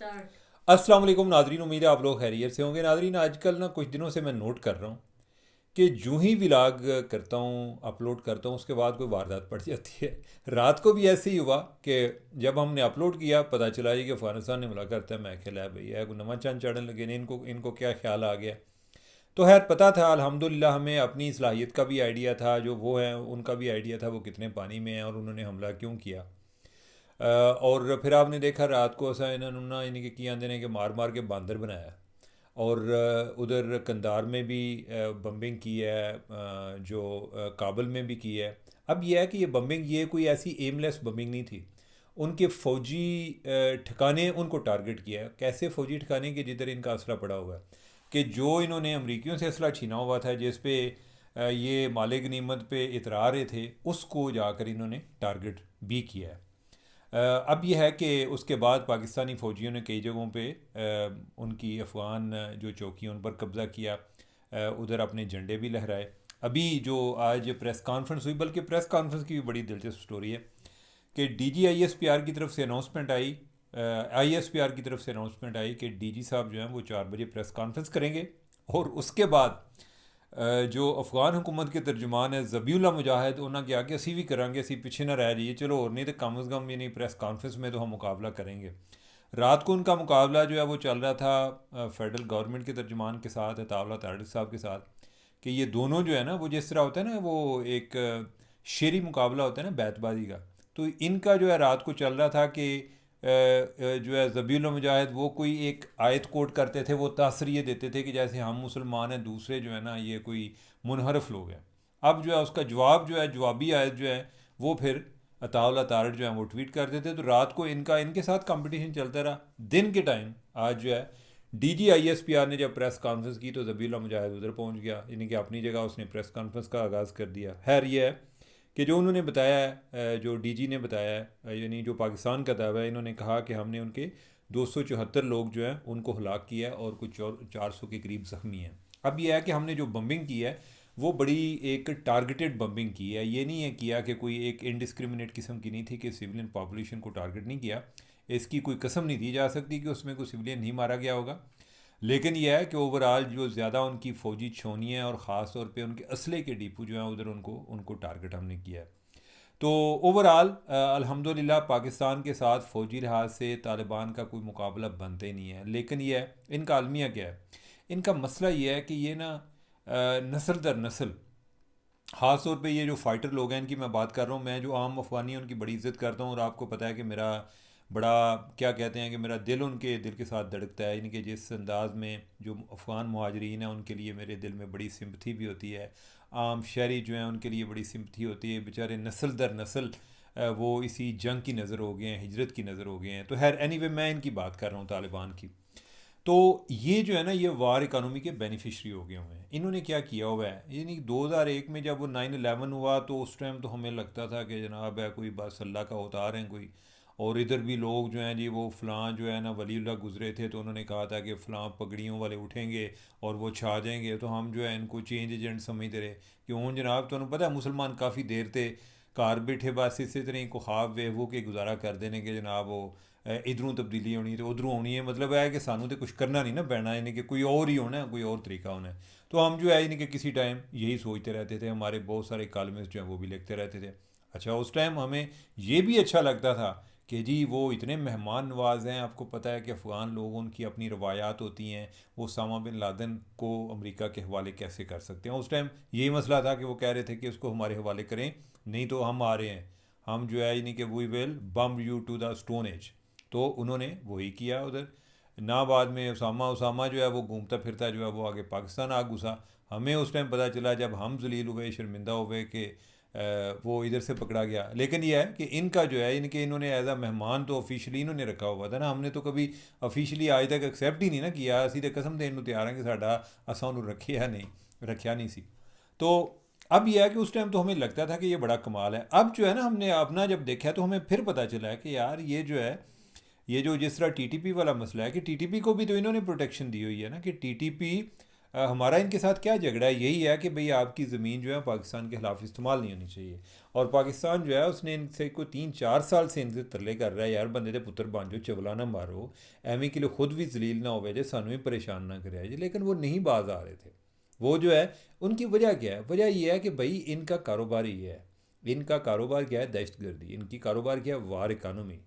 Start. अस्सलाम वालेकुम नाजरीन, उम्मीद है आप लोग खैरियत से होंगे। नाजरीन, आजकल ना कुछ दिनों से मैं नोट कर रहा हूँ कि जूं ही व्लॉग करता हूँ, अपलोड करता हूँ, उसके बाद कोई वारदात पड़ जाती है। रात को भी ऐसे ही हुआ कि जब हमने अपलोड किया पता चला जी कि अफगानिस्तान ने हमला करता है। मैं ख्याल है भाई है कोई नवा चंद चढ़ने लगे ने, इनको इनको क्या ख्याल आ गया। तो खैर पता था अल्हम्दुलिल्लाह, हमें अपनी सलाहियत का भी आइडिया था, जो वो है उनका भी आइडिया था वो कितने पानी में है और उन्होंने हमला क्यों किया। और फिर आपने देखा रात को असा इन्होंने ना इनके की आंदे ने कि मार मार के बांदर बनाया। और उधर कंधार में भी बम्बिंग की है, जो काबुल में भी की है। अब यह है कि ये बम्बिंग ये कोई ऐसी एमलेस बम्बिंग नहीं थी। उनके फ़ौजी ठिकाने उनको टारगेट किया है। कैसे फ़ौजी ठिकाने के जिधर इनका असला पड़ा हुआ है, कि जो इन्होंने अमरीकियों से असला छीना हुआ था, जिस पे ये माले गनीमत पे इतरा रहे थे, उसको जाकर इन्होंने टारगेट भी किया है। अब यह है कि उसके बाद पाकिस्तानी फ़ौजियों ने कई जगहों पे उनकी अफ़गान जो चौकियों उन पर कब्ज़ा किया, उधर अपने झंडे भी लहराए। अभी जो आज प्रेस कॉन्फ्रेंस हुई, बल्कि प्रेस कॉन्फ्रेंस की भी बड़ी दिलचस्प स्टोरी है कि DG ISPR की तरफ से अनाउंसमेंट आई, ISPR की तरफ से अनाउंसमेंट आई कि DG साहब जो हैं वो 4 बजे प्रेस कॉन्फ्रेंस करेंगे। और उसके बाद जो अफगान हुकूमत के तर्जुमान है ज़बीउल्ला मुजाहिद, उन्होंने क्या कि असी भी करांगे, असी पीछे ना रह जाइए, चलो और नहीं तो कम अज़ कम ये नहीं प्रेस कॉन्फ्रेंस में तो हम मुकाबला करेंगे। रात को उनका मुकाबला जो है वो चल रहा था फेडरल गवर्नमेंट के तर्जुमान के साथ, अताउल्लाह तारिक साहब के साथ। कि ये दोनों जो है ना, वो जिस तरह होता है ना, वो एक शेरी मुकाबला होता है ना बैतबाजी का। तो इनका जो है रात को चल रहा था कि जो है ज़बीउल मुजाहिद वो कोई एक आयत कोट करते थे, वो तासर ये देते थे कि जैसे हम मुसलमान हैं, दूसरे जो है ना ये कोई मुनहरफ लोग हैं। अब जो है उसका जवाब जो है, जवाबी आयत जो है वो फिर अताउल्लाह तारड़ जो है वो ट्वीट करते थे। तो रात को इनका इनके साथ कंपटीशन चलता रहा। दिन के टाइम आज जो है DG ISPR ने जब प्रेस कॉन्फ्रेंस की तो ज़बीउल्लाह मुजाहिद उधर पहुंच गया, यानी कि अपनी जगह उसने प्रेस कॉन्फ्रेंस का आगाज़ कर दिया। खैर ये है कि जो उन्होंने बताया है, जो DG ने बताया है, यानी जो पाकिस्तान का दावा है, इन्होंने कहा कि हमने उनके 274 लोग जो हैं उनको हलाक किया है और कुछ और 400 के करीब ज़ख्मी हैं। अब यह है कि हमने जो बम्बिंग की है वो बड़ी एक टारगेटेड बम्बिंग की है। ये नहीं है किया कि कोई एक इनडिस्क्रिमिनेट किस्म की नहीं थी, कि सिविलियन पॉपुलेशन को टारगेट नहीं किया। इसकी कोई कसम नहीं दी जा सकती कि उसमें कोई सिविलियन नहीं मारा गया होगा। लेकिन यह है कि ओवरऑल जो ज़्यादा उनकी फ़ौजी छोनी है और ख़ास तौर पे उनके असले के डिपो जो हैं उधर उनको उनको टारगेट हमने किया है। तो ओवरऑल अल्हम्दुलिल्लाह पाकिस्तान के साथ फ़ौजी लिहाज से तालिबान का कोई मुकाबला बनता ही नहीं है। लेकिन यह है इनका अलमिया क्या है, इनका मसला ये है कि ये ना नस्ल दर नस्ल, ख़ास तौर पे ये जो फ़ाइटर लोग हैं इनकी मैं बात कर रहा हूँ। मैं जो आम अफ़गानी हैं उनकी बड़ी इज़्ज़त करता हूँ, और आपको पता है कि मेरा बड़ा क्या कहते हैं कि मेरा दिल उनके दिल के साथ धड़कता है। इनके जिस अंदाज़ में जो अफ़गान मुहाजिरीन हैं उनके लिए मेरे दिल में बड़ी सिंपथी भी होती है। आम शहरी जो हैं उनके लिए बड़ी सिंपथी होती है। बेचारे नस्ल दर नस्ल वो इसी जंग की नज़र हो गए हैं, हिजरत की नज़र हो गए हैं। तो खैर एनीवे मैं इनकी बात कर रहा हूँ तालिबान की। तो ये जो है ना, ये वार इकानमी के बेनिफिशरी हो गए हुए हैं। इन्होंने क्या किया हुआ है, यानी 2001 में जब वो 9/11 हुआ तो उस टाइम तो हमें लगता था कि जनाब है कोई बस अल्लाह का अवतार हैं कोई। और इधर भी लोग जो हैं जी, वो फ़लाँ जो है ना वलीउल्लाह गुजरे थे, तो उन्होंने कहा था कि फ़लाँ पगड़ियों वाले उठेंगे और वो छा जाएंगे, तो हम जो है इनको चेंज एजेंट समझते रहे। कि हूँ जनाब तुम पता है मुसलमान काफ़ी देर थे घर बैठे बस इस तरह को ख्वाब वे वो के गुजारा कर देने के जनाब वो इधरों तब्दीली होनी तो उधरों होनी है। मतलब है कि सानू तो कुछ करना नहीं ना पैना, यानी कि कोई और ही होना है, कोई और तरीका होना है। तो हम जो है यानी कि किसी टाइम यही सोचते रहते थे। हमारे बहुत सारे कॉलमिस्ट जो हैं वो भी लिखते रहते थे। अच्छा उस टाइम हमें ये भी अच्छा लगता था कि जी वो इतने मेहमान नवाज हैं। आपको पता है कि अफ़गान लोग, उनकी अपनी रवायात होती हैं, वो उसामा बिन लादेन को अमेरिका के हवाले कैसे कर सकते हैं। उस टाइम यही मसला था कि वो कह रहे थे कि उसको हमारे हवाले करें, नहीं तो हम आ रहे हैं, हम जो है यानी कि we will bomb you to the stone age. तो उन्होंने वही किया उधर ना। बाद में उसामा उसामा जो है वो घूमता फिरता जो है वो आगे पाकिस्तान आ घुसा। हमें उस टाइम पता चला जब हम जलील हुए, शर्मिंदा हुए कि वो इधर से पकड़ा गया। लेकिन यह है कि इनका जो है इनके इन्होंने एज आ मेहमान तो ऑफिशियली इन्होंने रखा हुआ था ना। हमने तो कभी ऑफिशियली आज तक एक्सेप्ट ही नहीं ना किया। असी तो कसम देने तैयार हैं कि साडा असा उन्होंने रखिया नहीं, रखिया नहीं सी। तो अब यह है कि उस टाइम तो हमें लगता था कि ये बड़ा कमाल है। अब जो है ना हमने अपना जब देखा तो हमें फिर पता चला है कि यार ये जो है, ये जो जिस तरह TTP वाला मसला है कि TTP को भी तो इन्होंने प्रोटेक्शन दी हुई है ना, कि TTP हमारा इनके साथ क्या झगड़ा है, यही है कि भाई आपकी ज़मीन जो है पाकिस्तान के खिलाफ इस्तेमाल नहीं होनी चाहिए। और पाकिस्तान जो है उसने इनसे कोई 3-4 साल से इनसे तरले कर रहा है, यार बंदे दे पुत्र बन जाओ, चवला ना मारो, एवं के लिए खुद भी जलील ना हो जे, सानू भी परेशान ना करे जी। लेकिन वो नहीं बाज आ रहे थे। वो जो है उनकी वजह क्या है, वजह ये है कि भाई इनका कारोबार ये है, इनका कारोबार क्या है, दहशत गर्दी, इनकी कारोबार क्या है, वार इकानमी।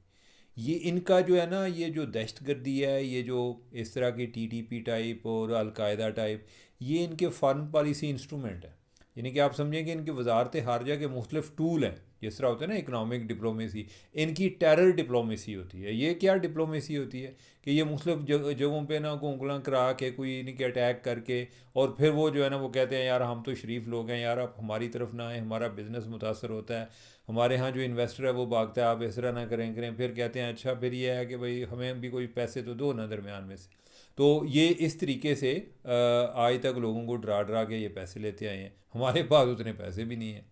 ये इनका जो है ना, ये जो दहशत गर्दी है, ये जो इस तरह की टीटीपी टाइप और अलकायदा टाइप, ये इनके फॉरेन पॉलिसी इंस्ट्रूमेंट है। यानी कि आप समझें कि इनकी वजारत हारजा के मुख्तलिफ टूल हैं। जिस तरह होता है ना इकनॉमिक डिप्लोमेसी, इनकी टेरर डिप्लोमेसी होती है। ये क्या डिप्लोमेसी होती है कि ये मुख्तलिफ जगहों पे ना को उंगलां करा के कोई इनके अटैक करके, और फिर वो जो है ना वो कहते हैं यार हम तो शरीफ लोग हैं, यार आप हमारी तरफ ना आए, हमारा बिज़नेस मुतासर होता है, हमारे यहाँ जो इन्वेस्टर है वो भागता है, आप इस तरह ना करें। फिर कहते हैं अच्छा फिर ये है कि भाई हमें भी कोई पैसे तो दो ना दरमियान में से। तो ये इस तरीके से आज तक लोगों को डरा डरा के ये पैसे लेते आए हैं। हमारे पास उतने पैसे भी नहीं हैं।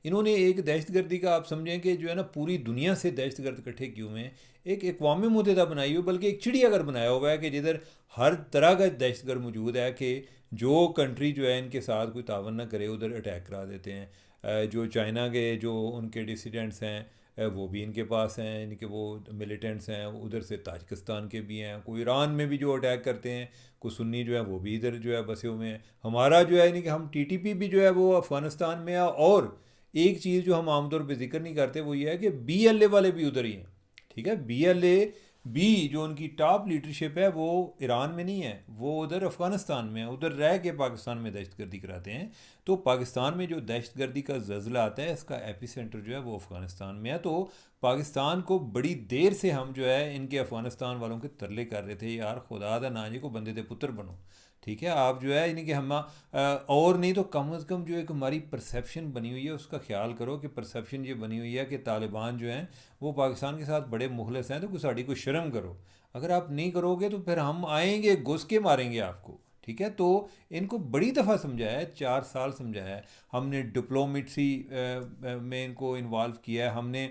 इन्होंने एक दहशतगर्दी का, आप समझें कि जो है ना पूरी दुनिया से दहशतगर्द इकट्ठे किए हुए हैं, एक अक़वाम मुत्तहिदा बनाई हुई, बल्कि एक चिड़ियाघर बनाया हुआ है कि जिधर हर तरह का दहशतगर्द मौजूद है, कि जो कंट्री जो है इनके साथ कोई तावन ना करे उधर अटैक करा देते हैं। जो चाइना के जो उनके डिसिडेंट्स हैं वो भी इनके पास हैं, इनके वो मिलिटेंट्स हैं, उधर से ताजिकिस्तान के भी हैं, कोई ईरान में भी जो अटैक करते हैं, कुछ सुन्नी जो है वो भी इधर जो है बसे हुए हैं। हमारा जो है यानी कि हम टीटीपी भी जो है वो अफ़गानिस्तान में है। और एक चीज़ जो हम आमतौर पर जिक्र नहीं करते वो ये है कि बीएलए वाले भी उधर ही हैं। ठीक है, बीएलए भी जो उनकी टॉप लीडरशिप है वो ईरान में नहीं है, वो उधर अफ़गानिस्तान में है, उधर रह के पाकिस्तान में दहशतगर्दी कराते हैं। तो पाकिस्तान में जो दहशतगर्दी का जल्ज़ला आता है, इसका एपी सेंटर जो है वो अफ़गानिस्तान में है। तो पाकिस्तान को बड़ी देर से हम जो है इनके अफ़गानिस्तान वालों के तरले कर रहे थे, यार खुदा दा ना जी को बंदे दे पुत्र बनो। ठीक है, आप जो है यानी कि हम और नहीं तो कम अज़ कम जो एक हमारी परसेप्शन बनी हुई है उसका ख्याल करो, कि परसेप्शन ये बनी हुई है कि तालिबान जो हैं वो पाकिस्तान के साथ बड़े मुखलिस हैं, तो कुछ साड़ी को शर्म करो। अगर आप नहीं करोगे तो फिर हम आएंगे, घुस के मारेंगे आपको। ठीक है, तो इनको बड़ी दफ़ा समझाया है, 4 साल समझाया है हमने, डिप्लोमेसी में इनको इन्वॉल्व किया है हमने।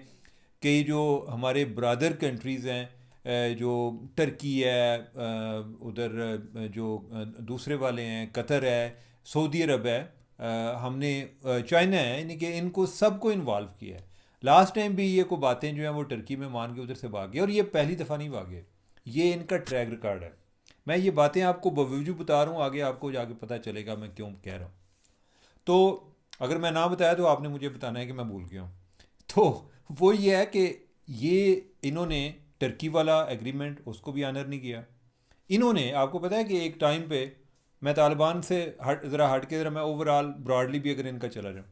कई जो हमारे ब्रदर कंट्रीज़ हैं, जो टर्की है, उधर जो दूसरे वाले हैं, कतर है, सऊदी अरब है, हमने चाइना है, यानी कि इनको सबको इन्वॉल्व किया है। लास्ट टाइम भी ये को बातें जो हैं वो टर्की में मान के उधर से भागे, और ये पहली दफ़ा नहीं भागे, ये इनका ट्रैक रिकॉर्ड है। मैं ये बातें आपको बवजूद बता रहा हूँ, आगे आपको जाके पता चलेगा मैं क्यों कह रहा हूँ। तो अगर मैं ना बताया तो आपने मुझे बताना है कि मैं भूल गया हूँ। तो वो ये है कि ये इन्होंने टर्की वाला एग्रीमेंट उसको भी ऑनर नहीं किया। इन्होंने, आपको पता है कि एक टाइम पे, मैं तालिबान से हट के ज़रा मैं ओवरऑल ब्रॉडली भी अगर इनका चला जाऊँ,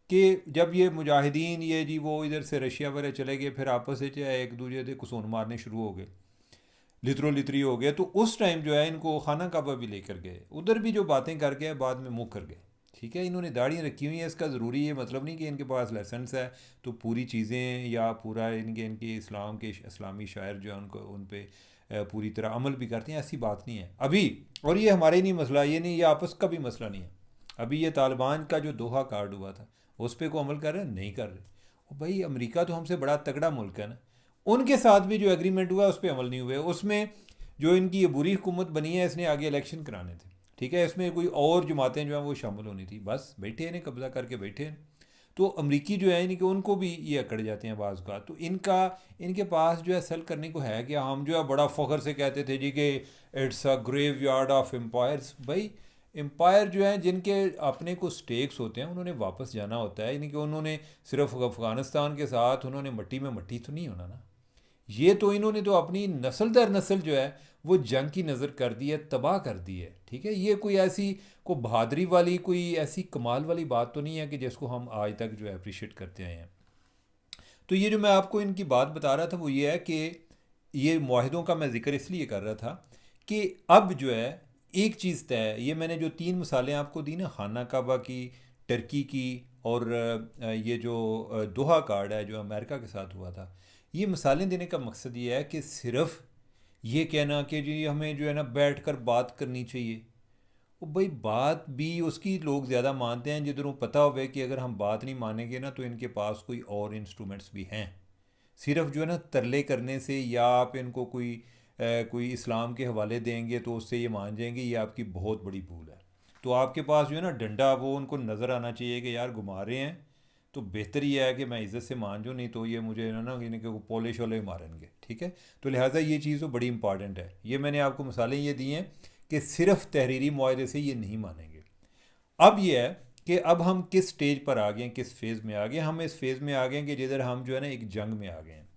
कि जब ये मुजाहिदीन ये जी वो इधर से रशिया वगैरह चले गए, फिर आपस में एक दूसरे से कुसून मारने शुरू हो गए, लितरो लितरी हो गए, तो उस टाइम जो है इनको खाना काबा भी लेकर गए, उधर भी जो बातें कर गए बाद में मुँह कर गए। ठीक है, इन्होंने दाढ़ियाँ रखी हुई हैं, इसका ज़रूरी ये मतलब नहीं कि इनके पास लाइसेंस है तो पूरी चीज़ें या पूरा इनके इस्लाम के इस्लामी शायर जो है उनको उन पर पूरी तरह अमल भी करते हैं, ऐसी बात नहीं है अभी। और ये हमारे नहीं मसला, ये नहीं, ये आपस का भी मसला नहीं है। अभी ये तालिबान का जो दोहा कार्ड हुआ था उस पर को अमल कर रहे हैं, नहीं कर रहे। और भाई अमेरिका तो हमसे बड़ा तगड़ा मुल्क है ना, उनके साथ भी जो एग्रीमेंट हुआ है उस पर अमल नहीं हुए। उसमें जो इनकी ये बुरी हुकूमत बनी है, इसने आगे इलेक्शन कराने थे। ठीक है, इसमें कोई और जमातें जो हैं वो शामिल होनी थी, बस बैठे हैं कब्ज़ा करके बैठे हैं। तो अमरीकी जो है कि उनको भी ये अकड़ जाते हैं बाज़ का। तो इनके पास जो है सल करने को है कि हम जो है बड़ा फ़ख्र से कहते थे जी कि it's a graveyard of empires. भाई एम्पायर जो है जिनके अपने को स्टेक्स होते हैं उन्होंने वापस जाना होता है, यानी कि उन्होंने सिर्फ अफ़गानिस्तान के साथ उन्होंने मट्टी में मट्टी तो नहीं होना ना। ये तो इन्होंने तो अपनी नस्ल दर नस्ल जो है वो जंग की नज़र कर दी है, तबाह कर दी है। ठीक है, ये कोई ऐसी को बहादरी वाली कोई ऐसी कमाल वाली बात तो नहीं है कि जिसको हम आज तक जो है अप्रिशिएट करते आए हैं। तो ये जो मैं आपको इनकी बात बता रहा था वो ये है कि ये मुआहिदों का मैं ज़िक्र इसलिए कर रहा था कि अब जो है एक चीज़ तय है। ये मैंने जो 3 मिसालें आपको दी ना, खाना काबा की, टर्की की, और ये जो दोहा कार्ड है जो अमेरिका के साथ हुआ था, ये मिसालें देने का मकसद ये है कि सिर्फ ये कहना कि जी हमें जो है ना बैठ कर बात करनी चाहिए, वो भाई बात भी उसकी लोग ज़्यादा मानते हैं जिधरों पता होवे कि अगर हम बात नहीं मानेंगे ना तो इनके पास कोई और इंस्ट्रूमेंट्स भी हैं। सिर्फ जो है ना तरले करने से, या आप इनको कोई कोई इस्लाम के हवाले देंगे तो उससे ये मान जाएंगे, ये आपकी बहुत बड़ी भूल है। तो आपके पास जो है ना डंडा, वो उनको नज़र आना चाहिए कि यार घुमा रहे हैं तो बेहतर ही है कि मैं इज़्ज़त से मान जाऊँ, नहीं तो ये मुझे ना इनके को पोलिश वाले मारेंगे, ठीक है। तो लिहाजा ये चीज़ तो बड़ी इंपॉर्टेंट है। ये मैंने आपको मिसालें ये दी हैं कि सिर्फ तहरीरी मुआहदे से ये नहीं मानेंगे। अब ये है कि अब हम किस स्टेज पर आ गए हैं, किस फेज़ में आ गए हैं। हम इस फेज़ में आ गए हैं कि जिधर हम जो है ना एक जंग में आ गए हैं।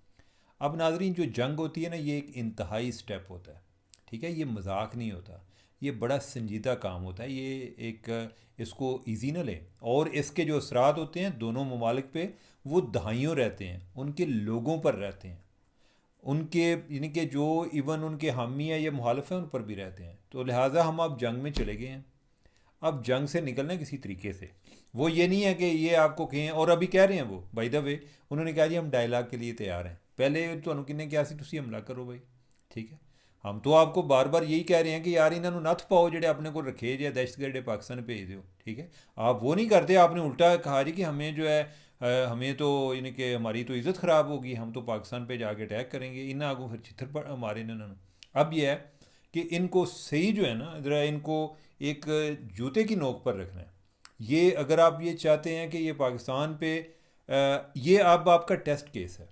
अब नाजरीन, जो जंग होती है ना, ये एक इंतहाई स्टेप होता है, ठीक है। ये मजाक नहीं होता, ये बड़ा संजीदा काम होता है। ये एक, इसको इजी ना लें। और इसके जो असरात होते हैं दोनों ममालिक पे, वो दहाइयों रहते हैं, उनके लोगों पर रहते हैं, उनके यानी कि जो इवन उनके हामी है या मुखालिफ हैं उन पर भी रहते हैं। तो लिहाजा हम अब जंग में चले गए हैं। अब जंग से निकलना है किसी तरीके से। वो ये नहीं है कि ये आपको कहें, और अभी कह रहे हैं वो बाय द वे, उन्होंने कहा जी हम डायलाग के लिए तैयार हैं। पहले तो किन्ने क्या सी तुसी हमला करो भाई, ठीक है। हम तो आपको बार बार यही कह रहे हैं कि यार इन्होंने नत्थ पाओ जेडे अपने को रखे जे दहशतगर्द पाकिस्तान भेज दो, ठीक है। आप वो नहीं करते, आपने उल्टा कहा जी कि हमें जो है हमें तो यानी कि हमारी तो इज़्ज़त ख़राब होगी, हम तो पाकिस्तान पे जाके अटैक करेंगे, इन आगू फिर छितर मारे इन्होंने। अब यह है कि इनको सही जो है ना, ज़रा इनको एक जूते की नोक पर रखना है। ये अगर आप ये चाहते हैं कि ये पाकिस्तान पे ये अब आपका टेस्ट केस है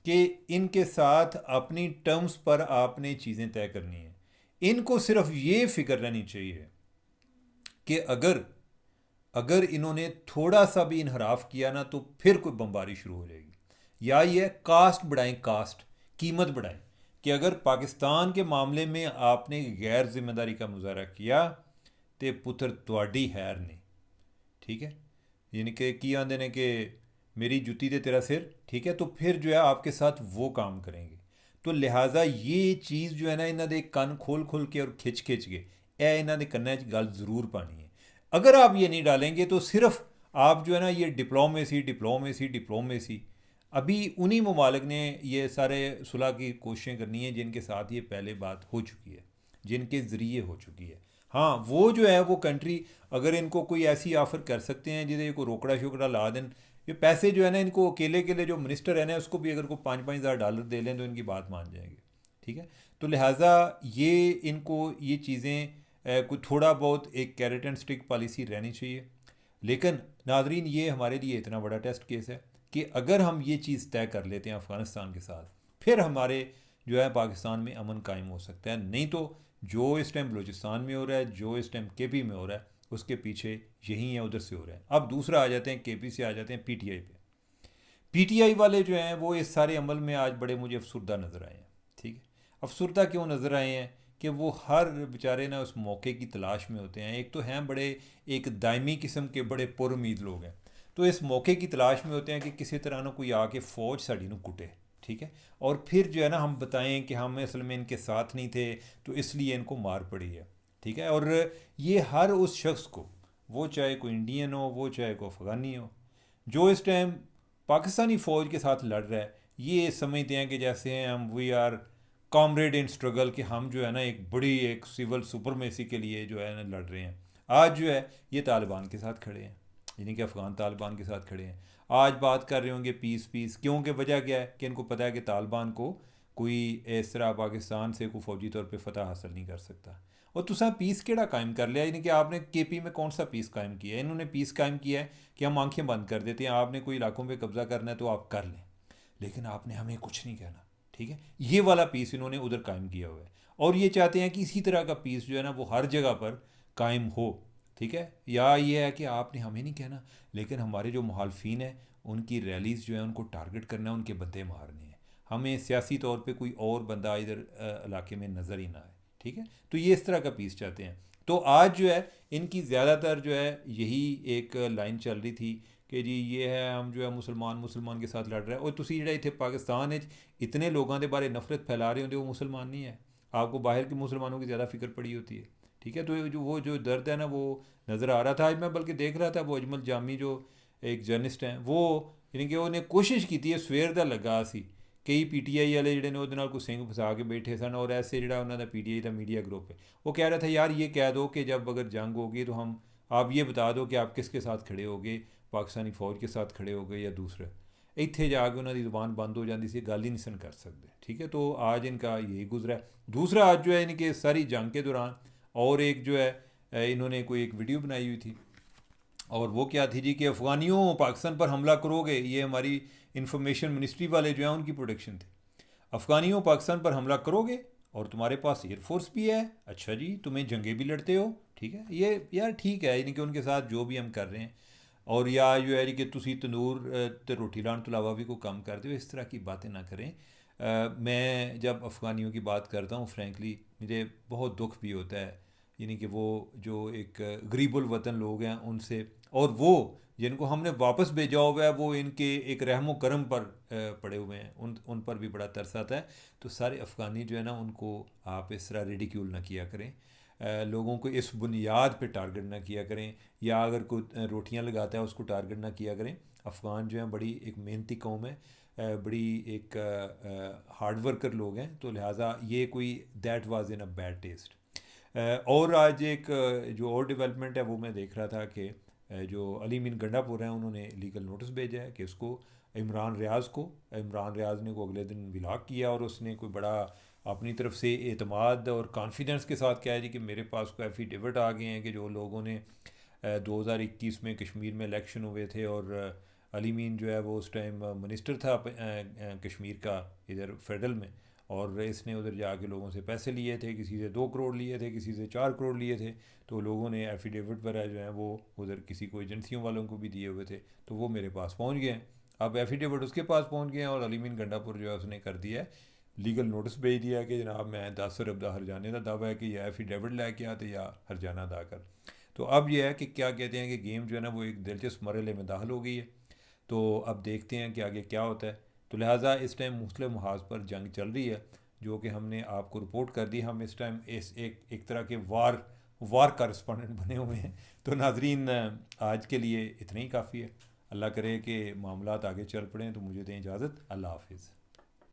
कि इनके साथ अपनी टर्म्स पर आपने चीज़ें तय करनी है। इनको सिर्फ ये फिक्र रहनी चाहिए कि अगर अगर इन्होंने थोड़ा सा भी इनहराफ किया ना तो फिर कोई बमबारी शुरू हो जाएगी। या ये कास्ट बढ़ाएं, कास्ट कीमत बढ़ाएं कि अगर पाकिस्तान के मामले में आपने गैर जिम्मेदारी का मुजाहरा किया तो पुत्र त्वाडी हैर नहीं, ठीक है। यानी कि की आंदे ने कि मेरी जुती दे तेरा सिर, ठीक है। तो फिर जो है आपके साथ वो काम करेंगे। तो लिहाजा ये चीज़ जो है ना, इन्हों दे कन खोल खोल के और खिंच खिंच के ए इन्हों दे कन्ने च गल ज़रूर पानी है। अगर आप ये नहीं डालेंगे तो सिर्फ आप जो है ना ये डिप्लोमेसी डिप्लोमेसी डिप्लोमेसी, अभी उन्हीं ममालिक ने ये सारे सुलह की कोशिशें करनी है जिनके साथ ये पहले बात हो चुकी है, जिनके ज़रिए हो चुकी है। हाँ, वो जो है वो कंट्री अगर इनको कोई ऐसी ऑफ़र कर सकते हैं जिसे को रोकड़ा शोकड़ा ला दें, ये पैसे जो है ना इनको अकेले अकेले जो मिनिस्टर है ना उसको भी अगर को $5,000 दे लें तो इनकी बात मान जाएंगे, ठीक है। तो लिहाजा ये इनको ये चीज़ें कोई थोड़ा बहुत एक कैरेट एंड स्टिक पॉलिसी रहनी चाहिए। लेकिन नाजरीन, ये हमारे लिए इतना बड़ा टेस्ट केस है कि अगर हम ये चीज़ तय कर लेते हैं अफ़गानिस्तान के साथ, फिर हमारे जो है पाकिस्तान में अमन कायम हो सकता है। नहीं तो जो इस टाइम बलूचिस्तान में हो रहा है, जो इस टाइम केपी में हो रहा है, उसके पीछे यही है, उधर से हो रहा है। अब दूसरा आ जाते हैं, केपी से आ जाते हैं पीटीआई पे। पीटीआई वाले जो हैं वो इस सारे अमल में आज बड़े मुझे अफसरदा नज़र आए हैं, ठीक है। अफसरदा क्यों नज़र आए हैं कि वो हर बेचारे ना उस मौके की तलाश में होते हैं। एक तो हैं बड़े एक दायमी किस्म के बड़े पुरुमीद लोग हैं, तो इस मौके की तलाश में होते हैं कि किसी तरह ना कोई आके फ़ौज साड़ी नू कुटे, ठीक है। और फिर जो है ना हम बताएं कि हम असल में इनके साथ नहीं थे तो इसलिए इनको मार पड़ी है, ठीक है। और ये हर उस शख्स को, वो चाहे कोई इंडियन हो, वो चाहे कोई अफ़गानी हो, जो इस टाइम पाकिस्तानी फ़ौज के साथ लड़ रहा है, ये समझते हैं कि जैसे हैं हम we are comrade in struggle, कि हम जो है ना एक बड़ी एक सिविल सुपरमेसी के लिए जो है ना लड़ रहे हैं। आज जो है ये तालिबान के साथ खड़े हैं, यानी कि अफ़गान तालिबान के साथ खड़े हैं। आज बात कर रहे होंगे पीस पीस, क्योंकि वजह क्या है कि इनको पता है कि तालिबान को कोई इस तरह पाकिस्तान से कोई फ़ौजी तौर पे फ़तह हासिल नहीं कर सकता। और तुसा पीस केड़ा कायम कर लिया, यानी कि आपने केपी में कौन सा पीस कायम किया है? इन्होंने पीस कायम किया है कि हम आंखें बंद कर देते हैं, आपने कोई इलाकों पे कब्ज़ा करना है तो आप कर लें, लेकिन आपने हमें कुछ नहीं कहना, ठीक है। ये वाला पीस इन्होंने उधर कायम किया हुआ है, और ये चाहते हैं कि इसी तरह का पीस जो है ना वो हर जगह पर कायम हो, ठीक है। या ये है कि आपने हमें नहीं कहना, लेकिन हमारे जो मुखालफिन हैं उनकी रैलीज़ जो है उनको टारगेट करना है, उनके बंदे मारने हैं, हमें सियासी तौर पे कोई और बंदा इधर इलाके में नज़र ही ना आए, ठीक है। तो ये इस तरह का पीस चाहते हैं। तो आज जो है इनकी ज़्यादातर जो है यही एक लाइन चल रही थी कि जी ये है हम जो है मुसलमान मुसलमान के साथ लड़ रहे हैं। और तुसी जेह्ड़े इत्थे पाकिस्तान इतने लोगों के बारे नफरत फैला रहे होंगे वो मुसलमान नहीं है, आपको बाहर के मुसलमानों की ज़्यादा फिक्र पड़ी होती है, ठीक है। तो जो वो जो दर्द है ना वो नज़र आ रहा था। आज मैं बल्कि देख रहा था वो अजमल जामी जो एक जर्नलिस्ट हैं, वो यानी कि उन्हें कोशिश की है सवेर का लगा सी कई पीटीआई वाले ਜਿਹੜੇ ਨੇ ਉਹਦੇ ਨਾਲ ਕੋਈ ਸਿੰਘ फसा के बैठे सन, और ऐसे ਜਿਹੜਾ ਉਹਨਾਂ ਦਾ पीटीआई का मीडिया ग्रुप है वो कह रहा था यार ये कह दो कि जब अगर जंग होगी तो हम आप ये बता दो कि आप किसके साथ खड़े होगे, पाकिस्तानी फ़ौज के साथ खड़े हो गए या दूसरे। ਇੱਥੇ ਜਾ ਕੇ ਉਹਨਾਂ ਦੀ ਜ਼ੁਬਾਨ ਬੰਦ ਹੋ ਜਾਂਦੀ ਸੀ, ਗੱਲ ही नहीं सन कर सकते। ठीक है, तो आज इनका यही गुजरा है। दूसरा आज जो है इनके सारी जंग के दौरान और एक जो है इन्होंने कोई एक वीडियो बनाई हुई थी, और वो क्या थी जी कि अफ़गानियों पाकिस्तान पर हमला करोगे, ये हमारी इंफॉर्मेशन मिनिस्ट्री वाले जो हैं उनकी प्रोडक्शन थी। अफ़गानियों पाकिस्तान पर हमला करोगे और तुम्हारे पास एयरफोर्स भी है, अच्छा जी तुम्हें जंगे भी लड़ते हो, ठीक है, ये यार ठीक है, यानी कि उनके साथ जो भी हम कर रहे हैं, और या जो है कि तुसी तंदूर ते रोटी लाने तो अलावा भी कोई काम करते हो, इस तरह की बातें ना करें। मैं जब अफ़गानियों की बात करता हूँ फ्रैंकली मुझे बहुत दुख भी होता है, यानी कि वो जो एक गरीबुल वतन लोग हैं उनसे, और वो जिनको हमने वापस भेजा हुआ है वो इनके एक रहमो करम पर पड़े हुए हैं, उन पर भी बड़ा तरस आता है। तो सारे अफ़गानी जो है ना उनको आप इस तरह रिडिक्यूल ना किया करें, लोगों को इस बुनियाद पे टारगेट ना किया करें, या अगर कोई रोटियां लगाता है उसको टारगेट ना किया करें। अफ़गान जो हैं बड़ी एक मेहनती कौम है, बड़ी एक हार्ड वर्कर लोग हैं, तो लिहाजा ये कोई that was in a bad taste. और आज एक जो और डेवलपमेंट है वो मैं देख रहा था कि जो अली मीन गंडापुर हैं उन्होंने लीगल नोटिस भेजा है कि उसको इमरान रियाज ने को अगले दिन विलाग किया, और उसने कोई बड़ा अपनी तरफ से एतमाद और कॉन्फिडेंस के साथ कहा जी कि मेरे पास कोई एफिडेविट आ गए हैं कि जो लोगों ने 2021 में कश्मीर में इलेक्शन हुए थे, और अली मीन जो है वो उस टाइम मिनिस्टर था कश्मीर का इधर फेडरल में, और इसने उधर जाके लोगों से पैसे लिए थे, किसी से 2 करोड़ लिए थे, किसी से 4 करोड़ लिए थे, तो लोगों ने एफिडेविट वगैरह जो हैं वो उधर किसी को एजेंसियों वालों को भी दिए हुए थे, तो वो मेरे पास पहुंच गए हैं। अब एफिडेविट उसके पास पहुंच गए हैं, और अलीमीन गंडापुर जो है उसने कर दिया है, लीगल नोटिस भेज दिया है कि जनाब मैं 10 अरब दा हरजाने का दावा है कि या एफिडेविट लैके आते या हरजाना अदा कर। तो अब यह है कि क्या कहते हैं कि गेम जो है ना वो एक दिलचस्प मरहले में दाखिल हो गई है, तो अब देखते हैं कि आगे क्या होता है। तो लिहाजा इस टाइम मुख्तलिफ महाज पर जंग चल रही है, जो कि हमने आपको रिपोर्ट कर दी। हम इस टाइम इस एक तरह के वार करस्पॉन्डेंट बने हुए हैं। तो नाजरीन आज के लिए इतना ही काफ़ी है। अल्लाह करे कि मामलात आगे चल पड़ें, तो मुझे दें इजाज़त। अल्लाह हाफिज़।